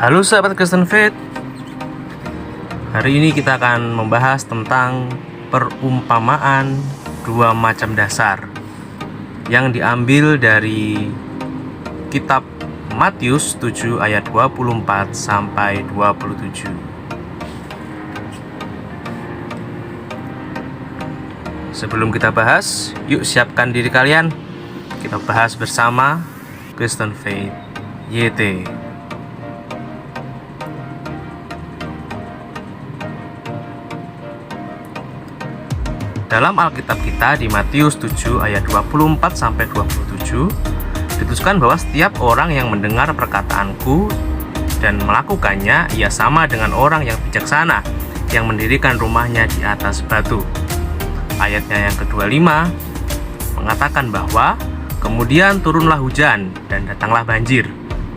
Halo sahabat Kristen Faith. Hari ini kita akan membahas tentang perumpamaan dua macam dasar yang diambil dari kitab Matius 7 ayat 24 sampai 27. Sebelum kita bahas, yuk siapkan diri kalian. Kita bahas bersama Kristen Faith YT. Dalam Alkitab kita di Matius 7 ayat 24 sampai 27 dituliskan bahwa setiap orang yang mendengar perkataanku dan melakukannya, ia sama dengan orang yang bijaksana yang mendirikan rumahnya di atas batu. Ayatnya yang ke-25 mengatakan bahwa kemudian turunlah hujan dan datanglah banjir,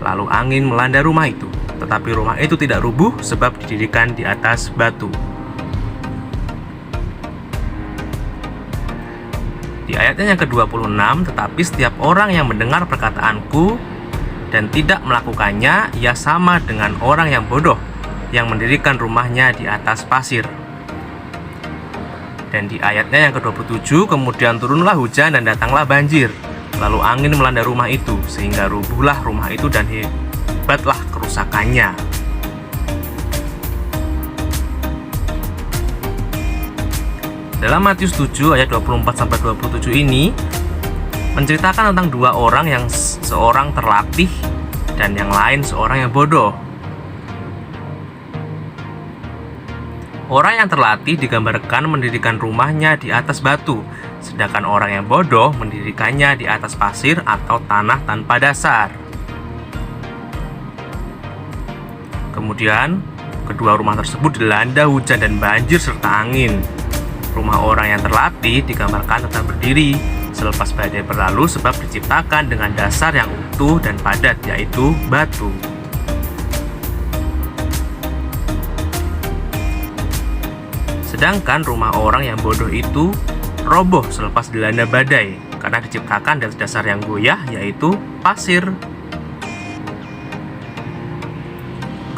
lalu angin melanda rumah itu, tetapi rumah itu tidak rubuh sebab didirikan di atas batu. Di ayatnya yang ke-26, tetapi setiap orang yang mendengar perkataanku dan tidak melakukannya, ia sama dengan orang yang bodoh yang mendirikan rumahnya di atas pasir. Dan di ayatnya yang ke-27, kemudian turunlah hujan dan datanglah banjir, lalu angin melanda rumah itu, sehingga rubuhlah rumah itu dan hebatlah kerusakannya. Dalam Matius 7 ayat 24-27 ini menceritakan tentang dua orang, yang seorang terlatih dan yang lain seorang yang bodoh. Orang yang terlatih digambarkan mendirikan rumahnya di atas batu, sedangkan orang yang bodoh mendirikannya di atas pasir atau tanah tanpa dasar. Kemudian, kedua rumah tersebut dilanda hujan dan banjir serta angin. Rumah orang yang terlatih digambarkan tetap berdiri selepas badai berlalu sebab diciptakan dengan dasar yang utuh dan padat, yaitu batu. Sedangkan rumah orang yang bodoh itu roboh selepas dilanda badai karena diciptakan dari dasar yang goyah, yaitu pasir.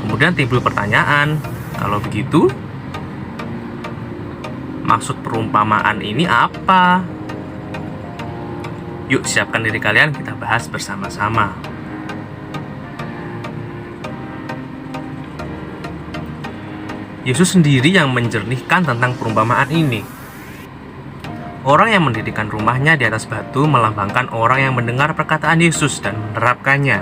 Kemudian timbul pertanyaan, kalau begitu maksud perumpamaan ini apa? Yuk siapkan diri kalian, kita bahas bersama-sama. Yesus sendiri yang menjernihkan tentang perumpamaan ini. Orang yang mendirikan rumahnya di atas batu melambangkan orang yang mendengar perkataan Yesus dan menerapkannya.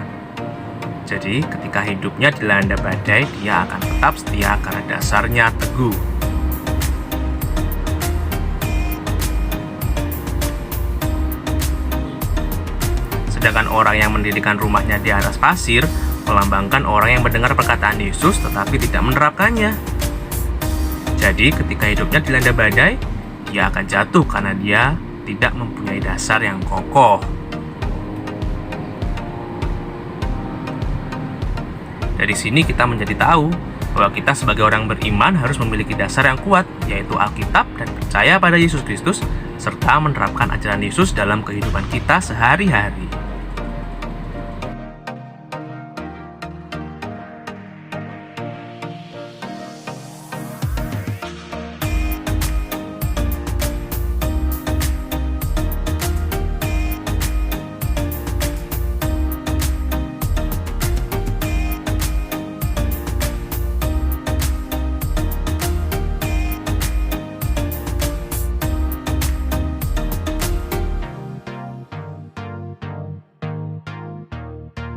Jadi ketika hidupnya dilanda badai, dia akan tetap setia karena dasarnya teguh. Sedangkan orang yang mendirikan rumahnya di atas pasir melambangkan orang yang mendengar perkataan Yesus tetapi tidak menerapkannya. Jadi ketika hidupnya dilanda badai, dia akan jatuh karena dia tidak mempunyai dasar yang kokoh. Dari sini kita menjadi tahu bahwa kita sebagai orang beriman harus memiliki dasar yang kuat, yaitu Alkitab dan percaya pada Yesus Kristus, serta menerapkan ajaran Yesus dalam kehidupan kita sehari-hari.